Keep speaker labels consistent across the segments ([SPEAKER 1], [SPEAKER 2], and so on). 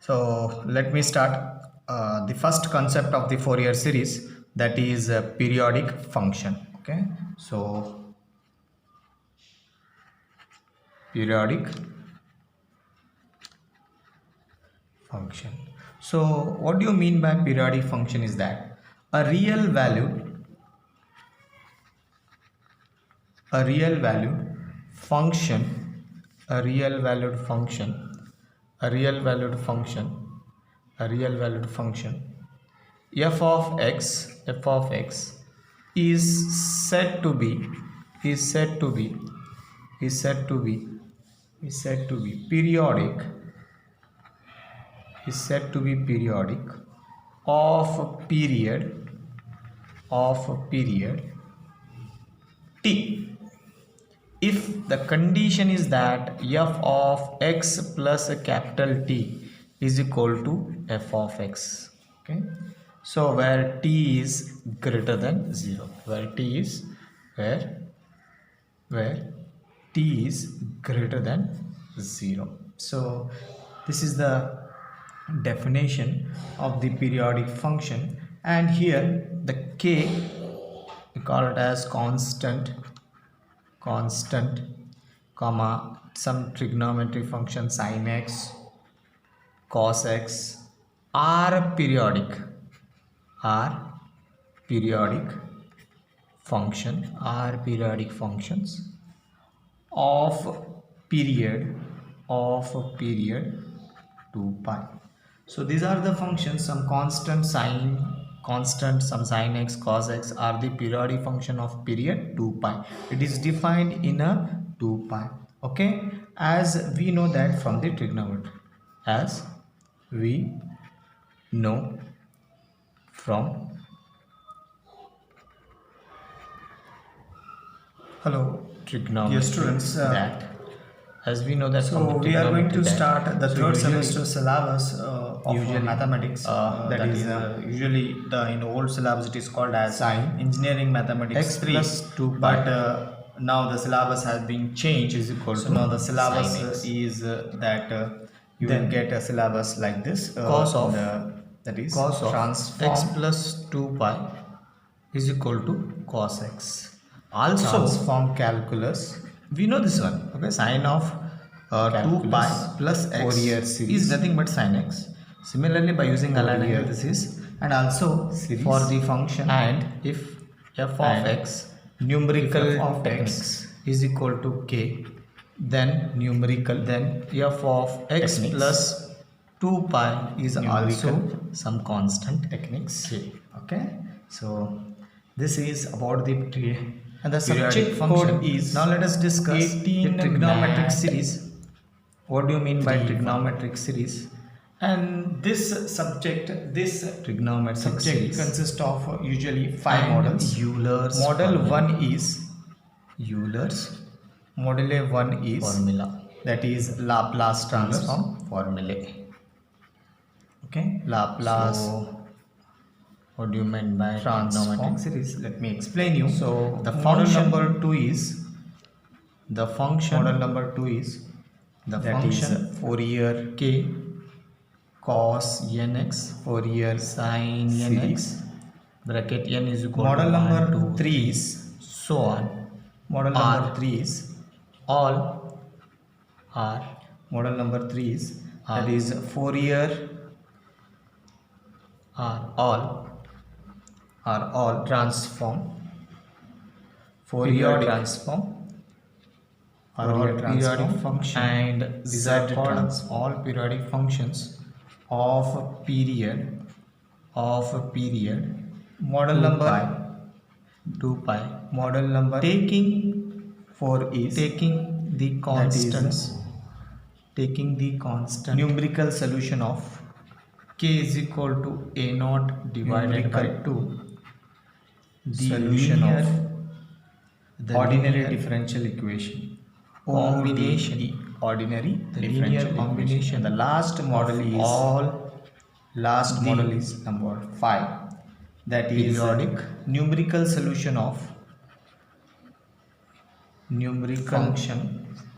[SPEAKER 1] So let me start the first concept of the Fourier series, that is a periodic function. Okay, so periodic function. So what do you mean by periodic function is that a real valued function, a real valued function, a real valued function, a real valued function f of x is said to be is said to be is said to be is said to be periodic is said to be periodic of a period t if the condition is that f of x plus a capital T is equal to f of x. Okay, so where t is greater than 0, where t is where t is greater than 0. So this is the definition of the periodic function, and here the k we call it as constant comma some trigonometry function sin x cos x are periodic functions of period 2 pi. So these are the functions, some constant some sin x cos x are the periodic function of period 2 pi. It is defined in a 2 pi. Okay, as we know that from the trigonometry, as we know from trigonometry.
[SPEAKER 2] Dear students,
[SPEAKER 1] that as we know that
[SPEAKER 2] so we are going to start the third semester syllabus of
[SPEAKER 1] usually
[SPEAKER 2] mathematics. That is usually in old syllabus it is called as engineering mathematics
[SPEAKER 1] x
[SPEAKER 2] 3.
[SPEAKER 1] plus 2 pi.
[SPEAKER 2] But now the syllabus has been changed.
[SPEAKER 1] Is equal
[SPEAKER 2] So
[SPEAKER 1] to
[SPEAKER 2] now the syllabus
[SPEAKER 1] sin x.
[SPEAKER 2] is that you will get a syllabus like this.
[SPEAKER 1] Cos of
[SPEAKER 2] that is
[SPEAKER 1] cos of
[SPEAKER 2] transform
[SPEAKER 1] x plus 2 pi is equal to cos x. Also
[SPEAKER 2] transform calculus.
[SPEAKER 1] we know this one. Okay, sine of 2 pi plus x
[SPEAKER 2] Fourier series
[SPEAKER 1] is nothing but sin x. Similarly, by using aligned
[SPEAKER 2] Fourier
[SPEAKER 1] analysis,
[SPEAKER 2] and also
[SPEAKER 1] series
[SPEAKER 2] for the function,
[SPEAKER 1] and if f of
[SPEAKER 2] and
[SPEAKER 1] x numerical
[SPEAKER 2] f of
[SPEAKER 1] techniques
[SPEAKER 2] x
[SPEAKER 1] is equal to k, then numerical, then f of x
[SPEAKER 2] techniques
[SPEAKER 1] plus 2 pi is
[SPEAKER 2] numerical
[SPEAKER 1] also some constant
[SPEAKER 2] techniques.
[SPEAKER 1] k. Okay, so this is about the and the
[SPEAKER 2] Periodic
[SPEAKER 1] subject
[SPEAKER 2] function
[SPEAKER 1] code is. Now let us discuss
[SPEAKER 2] 18
[SPEAKER 1] the trigonometric
[SPEAKER 2] math.
[SPEAKER 1] series. What do you mean by
[SPEAKER 2] Three.
[SPEAKER 1] trigonometric series?
[SPEAKER 2] And this
[SPEAKER 1] Trigonometric
[SPEAKER 2] subject
[SPEAKER 1] series
[SPEAKER 2] consists of usually 5
[SPEAKER 1] and
[SPEAKER 2] models.
[SPEAKER 1] Euler's
[SPEAKER 2] Model
[SPEAKER 1] formula.
[SPEAKER 2] 1 is
[SPEAKER 1] Euler's
[SPEAKER 2] model 1 is
[SPEAKER 1] formula,
[SPEAKER 2] that is Laplace transform.
[SPEAKER 1] formulae.
[SPEAKER 2] Okay,
[SPEAKER 1] Laplace.
[SPEAKER 2] So,
[SPEAKER 1] What do you mean by
[SPEAKER 2] transform
[SPEAKER 1] trigonometric
[SPEAKER 2] series. Let me explain you.
[SPEAKER 1] So
[SPEAKER 2] the
[SPEAKER 1] model
[SPEAKER 2] function
[SPEAKER 1] number 2 is the function.
[SPEAKER 2] model number 2 is
[SPEAKER 1] The
[SPEAKER 2] that
[SPEAKER 1] function
[SPEAKER 2] is Fourier
[SPEAKER 1] k
[SPEAKER 2] cos nx
[SPEAKER 1] Fourier sin
[SPEAKER 2] series.
[SPEAKER 1] nx bracket n is equal
[SPEAKER 2] Model
[SPEAKER 1] to
[SPEAKER 2] number
[SPEAKER 1] 1, 2,
[SPEAKER 2] 3 is
[SPEAKER 1] so on.
[SPEAKER 2] model
[SPEAKER 1] R.
[SPEAKER 2] number 3 is
[SPEAKER 1] All are
[SPEAKER 2] model number 3 is
[SPEAKER 1] R.
[SPEAKER 2] that is Fourier
[SPEAKER 1] are all
[SPEAKER 2] transform
[SPEAKER 1] Fourier
[SPEAKER 2] periodic
[SPEAKER 1] transform are all
[SPEAKER 2] Fourier
[SPEAKER 1] periodic
[SPEAKER 2] transform
[SPEAKER 1] function,
[SPEAKER 2] and
[SPEAKER 1] these
[SPEAKER 2] Z
[SPEAKER 1] are called
[SPEAKER 2] transform.
[SPEAKER 1] all periodic functions
[SPEAKER 2] of period model
[SPEAKER 1] 2
[SPEAKER 2] number
[SPEAKER 1] pi 2 pi
[SPEAKER 2] model number
[SPEAKER 1] taking
[SPEAKER 2] 4 is
[SPEAKER 1] taking the
[SPEAKER 2] that is
[SPEAKER 1] constants, taking the constant
[SPEAKER 2] numerical solution of
[SPEAKER 1] k is equal to a naught divided by
[SPEAKER 2] numerical
[SPEAKER 1] 2, the
[SPEAKER 2] solution
[SPEAKER 1] linear,
[SPEAKER 2] of
[SPEAKER 1] the
[SPEAKER 2] ordinary
[SPEAKER 1] linear
[SPEAKER 2] differential equation
[SPEAKER 1] combination,
[SPEAKER 2] ordinary
[SPEAKER 1] the
[SPEAKER 2] differential
[SPEAKER 1] linear
[SPEAKER 2] equation.
[SPEAKER 1] combination.
[SPEAKER 2] And the last model
[SPEAKER 1] of
[SPEAKER 2] is
[SPEAKER 1] all
[SPEAKER 2] last
[SPEAKER 1] the
[SPEAKER 2] model is number 5, that is
[SPEAKER 1] periodic
[SPEAKER 2] numerical solution of
[SPEAKER 1] numerical
[SPEAKER 2] function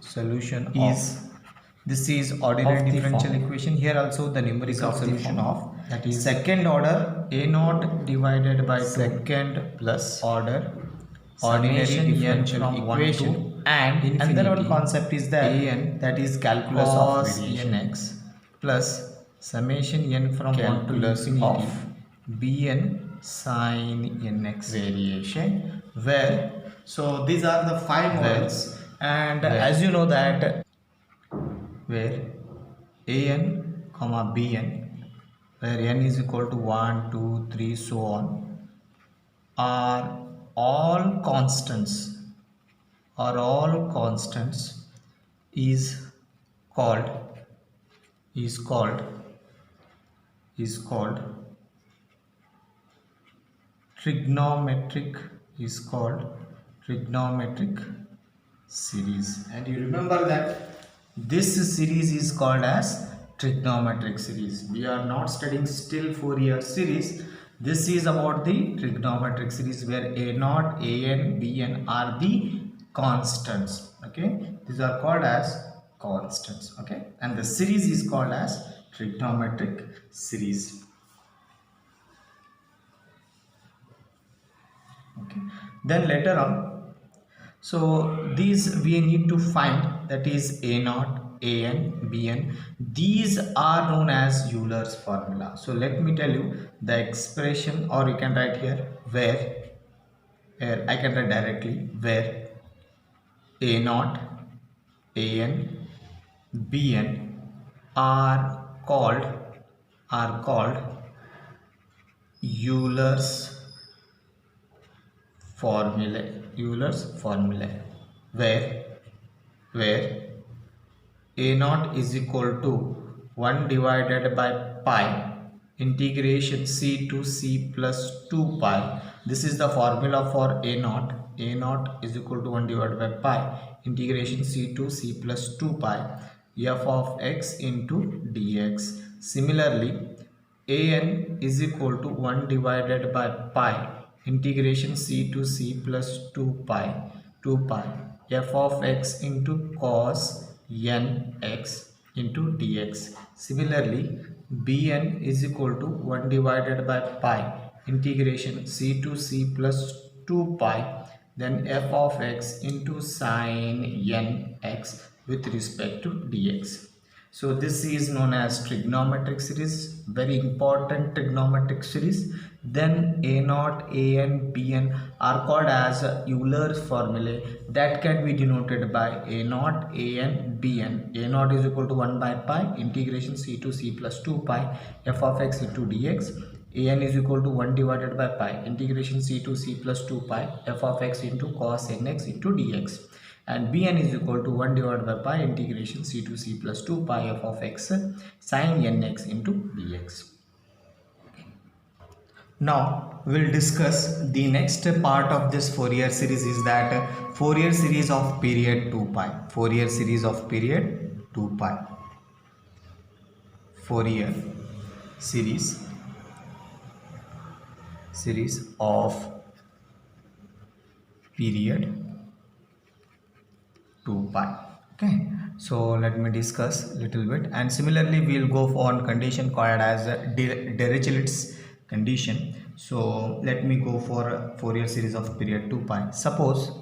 [SPEAKER 1] solution
[SPEAKER 2] is
[SPEAKER 1] of This is ordinary
[SPEAKER 2] Of the
[SPEAKER 1] differential
[SPEAKER 2] form.
[SPEAKER 1] equation. Here also the numerical
[SPEAKER 2] Of the
[SPEAKER 1] solution
[SPEAKER 2] form.
[SPEAKER 1] of
[SPEAKER 2] That is
[SPEAKER 1] second order a naught divided by 2
[SPEAKER 2] second plus
[SPEAKER 1] order ordinary
[SPEAKER 2] summation n
[SPEAKER 1] differential
[SPEAKER 2] from 1
[SPEAKER 1] equation
[SPEAKER 2] to
[SPEAKER 1] and
[SPEAKER 2] infinity.
[SPEAKER 1] another one concept is that
[SPEAKER 2] an
[SPEAKER 1] that is calculus of
[SPEAKER 2] cos
[SPEAKER 1] variation
[SPEAKER 2] nx
[SPEAKER 1] plus summation n from 1 to
[SPEAKER 2] calculus
[SPEAKER 1] infinity
[SPEAKER 2] of
[SPEAKER 1] bn sin nx variation where so these are the five models and as you know that where an comma bn where n is equal to 1 2 3 so on are all constants is called is called is called trigonometric is called trigonometric series, and you remember that this series is called as trigonometric series. We are not studying still Fourier series. This is about the trigonometric series where a naught, an, bn are the constants. Okay, these are called as constants. Okay, and the series is called as trigonometric series. Okay, then later on, so these we need to find, that is a naught, an, bn. These are known as Euler's formula. So let me tell you the expression, or you can write here where I can write directly where a naught, an, bn are called Euler's formulae where a naught is equal to 1 divided by pi integration c to c plus 2 pi. This is the formula for a naught. A naught is equal to 1 divided by pi integration c to c plus 2 pi f of x into dx. Similarly, an is equal to 1 divided by pi integration c to c plus 2 pi f of x into cos n x into dx. Similarly, bn is equal to 1 divided by pi integration c to c plus 2 pi then f of x into sin n x with respect to dx. So this is known as trigonometric series, very important trigonometric series. Then a naught, an, bn are called as Euler's formulae that can be denoted by a naught, an, bn. A naught is equal to 1 by pi integration c to c plus 2 pi f of x into dx. An is equal to 1 divided by pi integration c to c plus 2 pi f of x into cos nx into dx. And bn is equal to 1 divided by pi integration c to c plus 2 pi f of x sin nx into dx. Now we'll discuss the next part of this Fourier series is that Fourier series of period 2 pi. Fourier series of period 2 pi. Fourier series of period 2 pi. Okay, so let me discuss a little bit, and similarly we'll go on condition called as Dirichlet's condition. So let me go for a Fourier series of period 2 pi. Suppose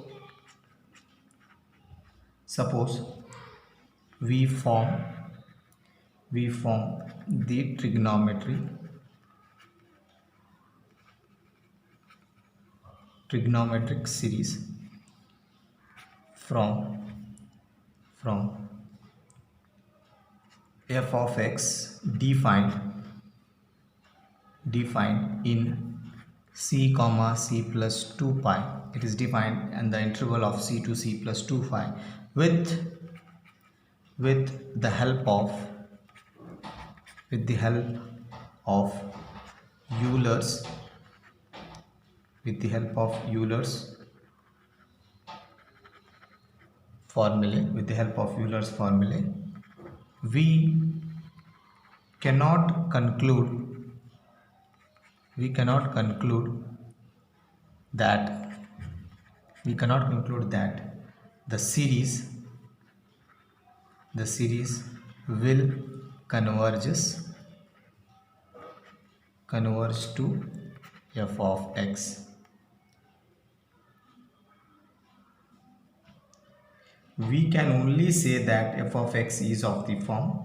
[SPEAKER 1] we form the trigonometric series from f of x defined in c comma c plus 2 pi. It is defined in the interval of c to c plus 2 pi with the help of Euler's formulae. We cannot conclude that the series will converge to f of x. We can only say that f of x is of the form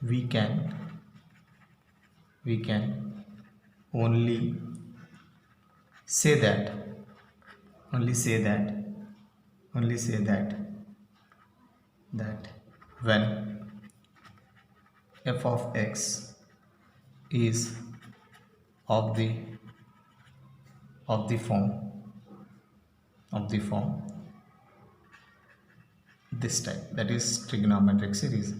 [SPEAKER 1] we can only say that that when f of x is of the form this type, that is trigonometric series.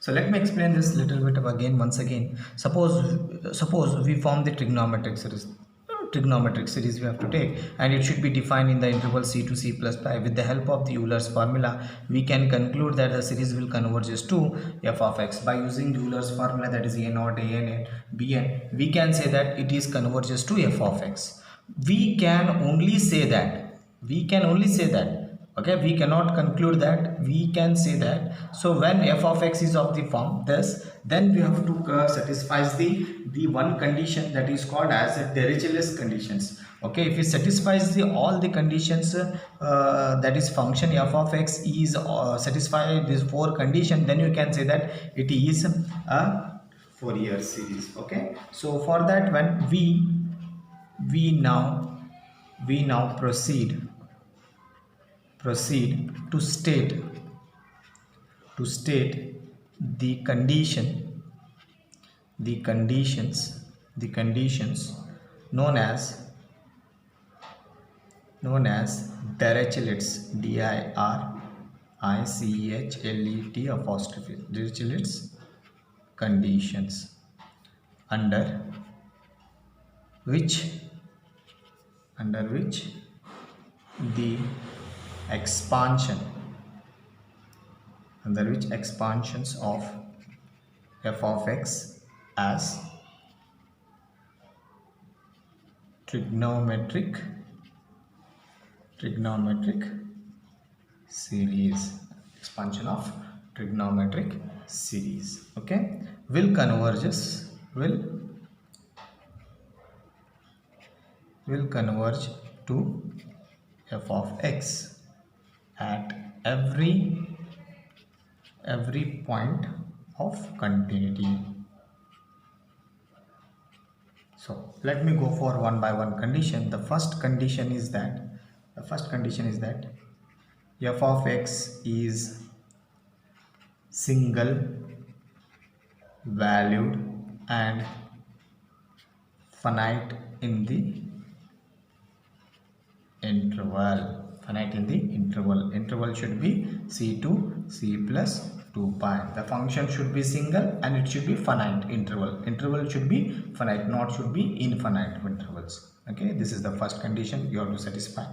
[SPEAKER 1] So let me explain this little bit again once again. Suppose we form the trigonometric series. Trigonometric series we have to take, and it should be defined in the interval c to c plus pi. With the help of the Euler's formula, we can conclude that the series will converges to f of x. By using Euler's formula, that is a naught, a n, b n, we can say that it is converges to f of x. We can only say that. Okay, we cannot conclude that, we can say that. So when f of x is of the form this, then we have to satisfy the one condition that is called as Dirichlet's conditions. Okay, if it satisfies all the conditions, that is function f of x is satisfy these four conditions, then you can say that it is a Fourier series. Okay, so for that, when we now proceed to state the conditions known as Dirichlet's Dirichlet's conditions, under which the expansions of f of x as trigonometric series, expansion of trigonometric series, okay, will converge to f of x at every point of continuity. So let me go for one by one condition. The first condition is that f of x is single valued and finite in the interval should be c to c plus 2 pi. The function should be single and it should be finite interval should be finite, not should be infinite intervals. Okay, this is the first condition you have to satisfy.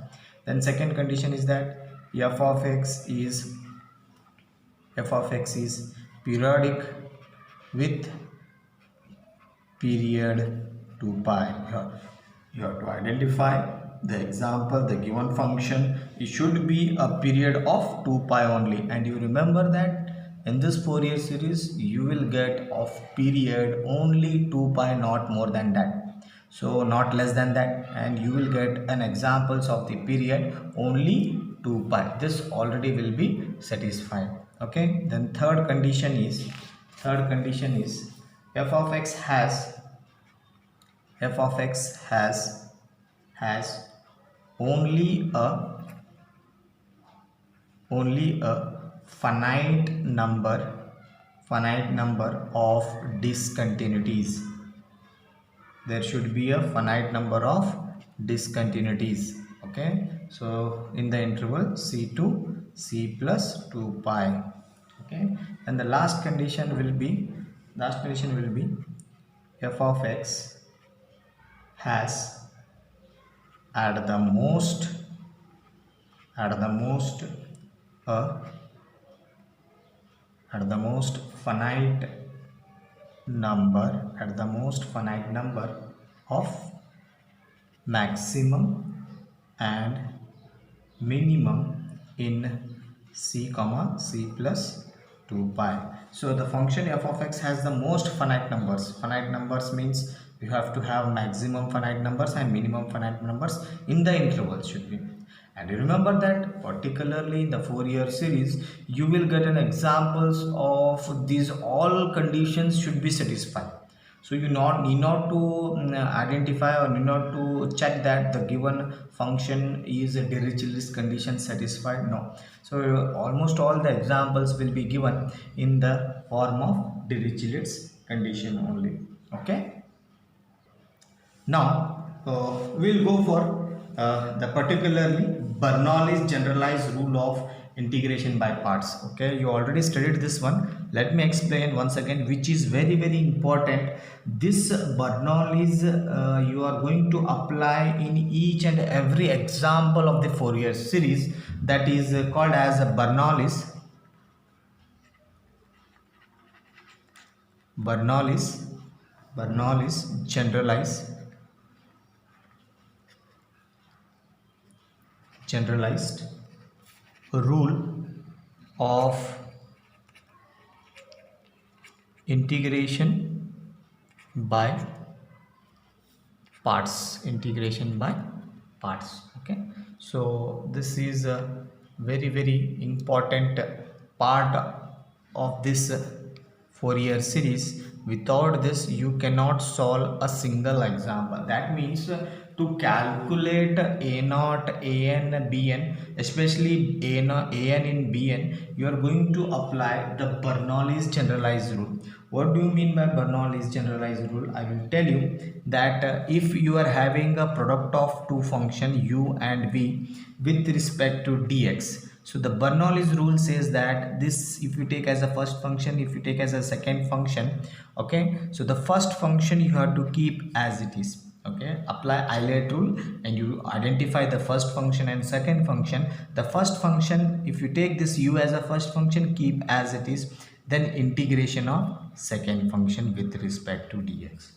[SPEAKER 1] Then second condition is that f of x is periodic with period 2 pi. You have to identify the example, the given function, it should be a period of 2 pi only, and you remember that in this Fourier series you will get of period only 2 pi, not more than that, so not less than that, and you will get an examples of the period only 2 pi. This already will be satisfied. Okay, then third condition is f of x has only a finite number of discontinuities. There should be a finite number of discontinuities. Okay, so in the interval c to c plus 2 pi. Okay, and the last condition will be f of x has
[SPEAKER 2] at the most at the most uh, at the most finite number of maximum and minimum in c comma c plus 2 pi. So the function f of x has the most finite numbers. Finite numbers means you have to have maximum finite numbers and minimum finite numbers in the interval should be. And remember that particularly in the Fourier series you will get an examples of these all conditions should be satisfied. So you need not to identify or need not to check that the given function is a Dirichlet's condition satisfied. No. So almost all the examples will be given in the form of Dirichlet's condition only. Okay. Now we'll go for the particularly Bernoulli's generalized rule of integration by parts. Okay, you already studied this one. Let me explain once again, which is very important. This Bernoulli's you are going to apply in each and every example of the Fourier series, that is called as Bernoulli's generalized rule of integration by parts. Okay, so this is a very important part of this Fourier series. Without this you cannot solve a single example. That means to calculate a naught, an, bn, especially an in bn, you are going to apply the Bernoulli's generalized rule. What do you mean by Bernoulli's generalized rule? I will tell you that if you are having a product of two function u and v with respect to dx, so the Bernoulli's rule says that this, if you take as a first function, if you take as a second function, okay, so the first function you have to keep as it is. Okay, apply Euler rule and you identify the first function and second function. The first function, if you take this u as a first function, keep as it is, then integration of second function with respect to dx.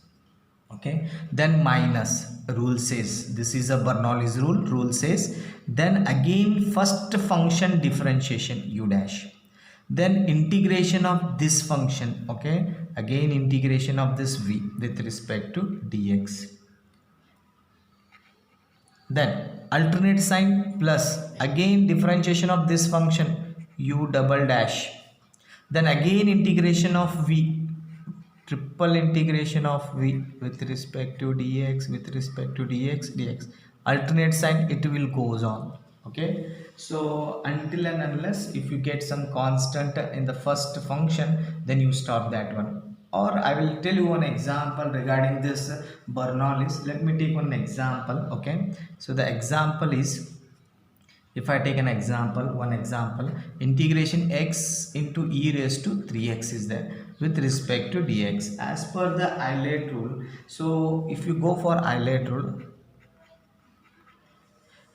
[SPEAKER 2] Okay, then minus rule says, this is a Bernoulli's rule says, then again first function differentiation u dash, then integration of this function, okay, again integration of this v with respect to dx, then alternate sign plus again differentiation of this function u double dash, then again integration of v, triple integration of v with respect to dx, dx, alternate sign, it will goes on. Okay, so until and unless if you get some constant in the first function, then you stop that one. Or I will tell you one example regarding this Bernoulli's. Let me take one example. Okay, so the example is, if I take one example, integration x into e raised to 3x is there with respect to dx as per the Euler rule. So if you go for Euler rule,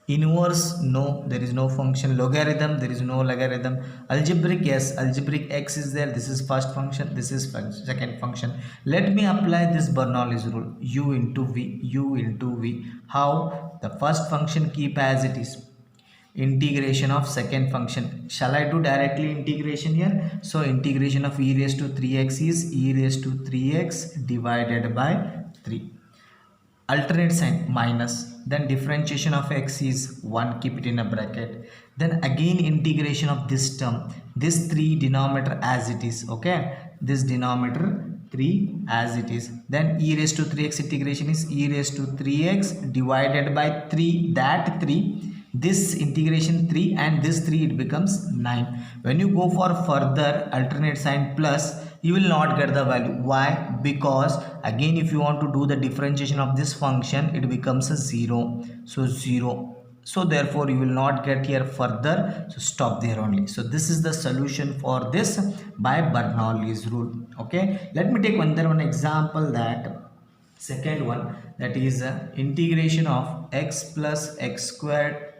[SPEAKER 2] inverse, no, there is no function. Logarithm, there is no logarithm. Algebraic, yes, algebraic x is there. This is first function, this is second function. Let me apply this Bernoulli's rule, u into v. How? The first function keep as it is, integration of second function. Shall I do directly integration here? So integration of e raised to 3x is e raised to 3x divided by 3. Alternate sign minus, then differentiation of x is 1, keep it in a bracket, then again integration of this term, this 3 denominator as it is. Okay, this denominator 3 as it is, then e raised to 3x integration is e raised to 3x divided by 3, that 3, this integration 3 and this 3, it becomes 9. When you go for further alternate sign plus, you will not get the value. Why? Because again if you want to do the differentiation of this function, it becomes a 0. So 0. So therefore you will not get here further. So stop there only. So this is the solution for this by Bernoulli's rule. Okay. Let me take one example, that
[SPEAKER 1] Second one, that is integration of x plus x squared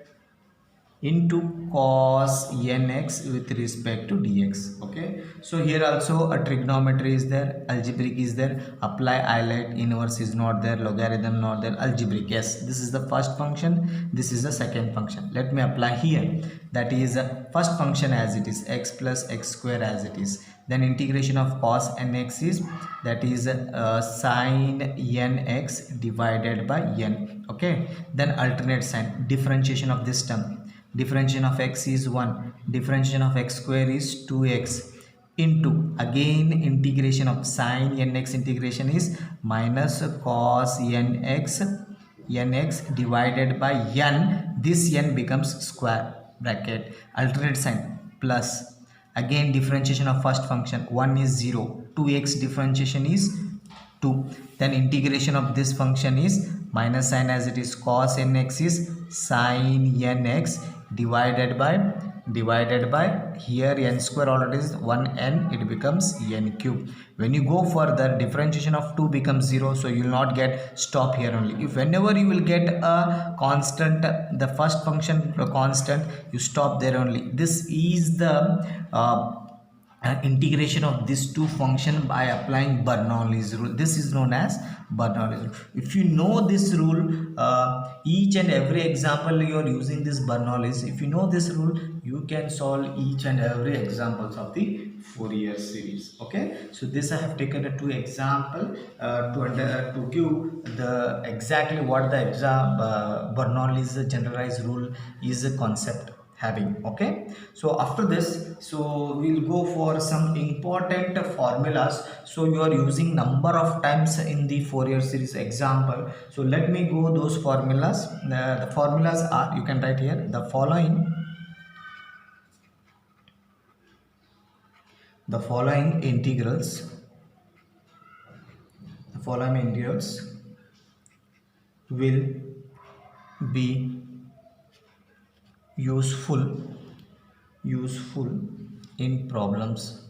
[SPEAKER 1] into cos nx with respect to dx. Okay, so here also a trigonometry is there, algebraic is there, apply highlight, inverse is not there, logarithm not there, algebraic. Yes, this is the first function, this is the second function. Let me apply here. That is first function as it is, x plus x square as it is, then integration of cos nx is, that is sin nx divided by n. Okay, then alternate sign, differentiation of this term, differentiation of x is 1, differentiation of x square is 2x, into again integration of sin nx, integration is minus cos nx divided by n, this n becomes square bracket, alternate sign, plus again differentiation of first function, 1 is 0, 2x differentiation is 2, then integration of this function is minus sign as it is, cos nx is sin nx divided by here n square already is 1n, it becomes n cube. When you go further, differentiation of 2 becomes 0, so you will not get stop here only. If whenever you will get a constant, the first function a constant, you stop there only. This is the integration of this two function by applying Bernoulli's rule. This is known as Bernoulli's rule. If you know this rule, each and every example you are using this Bernoulli's, if you know this rule, you can solve each and every examples of the Fourier series. Okay, so this I have taken a two example to give the exactly what the Bernoulli's generalized rule is a concept having. Okay, so after this, so we'll go for some important formulas. So you are using number of times in the Fourier series example, so let me go those formulas. The formulas are, you can write here, the following integrals, the following integrals will be useful in problems,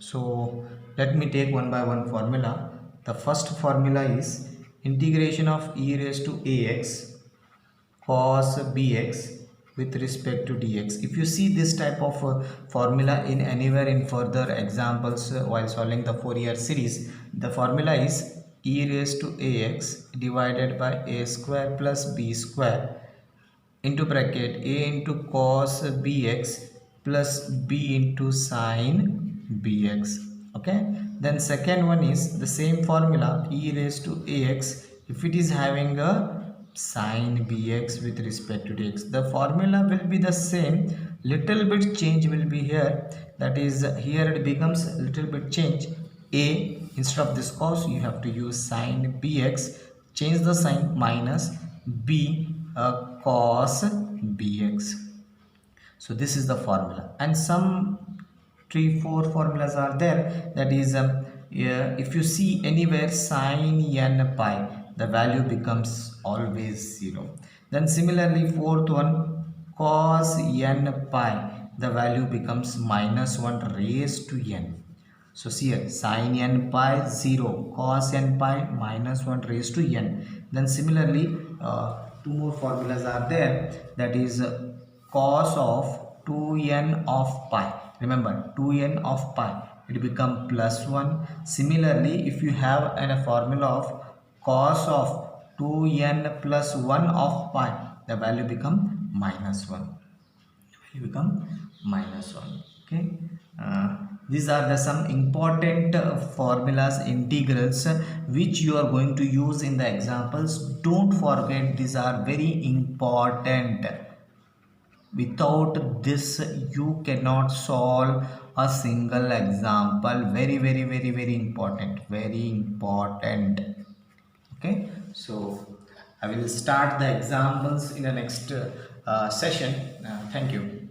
[SPEAKER 1] so let me take one by one formula. The first formula is integration of e raised to ax cos bx with respect to dx. If you see this type of formula in anywhere in further examples while solving the Fourier series, the formula is e raised to ax divided by a square plus b square into bracket a into cos bx plus b into sin bx. Okay, then second one is the same formula, e raised to ax, if it is having a sin bx with respect to dx, the formula will be the same, little bit change will be here, that is here it becomes little bit change, a instead of this cos you have to use sin bx, change the sign, minus b cos bx. So this is the formula, and some 3-4 formulas are there, that is if you see anywhere sin n pi, the value becomes always 0. Then similarly fourth one, cos n pi, the value becomes minus 1 raised to n. So see here, sin n pi 0, cos n pi minus 1 raised to n. Then similarly two more formulas are there, that is cos of 2n of pi. Remember 2n of pi, it become plus 1. Similarly, if you have a formula of cos of 2n plus 1 of pi, the value become minus 1. Okay, these are the some important formulas, integrals which you are going to use in the examples. Don't forget, these are very important. Without this you cannot solve a single example. Very important, very important. Okay, so I will start the examples in the next session. Thank you.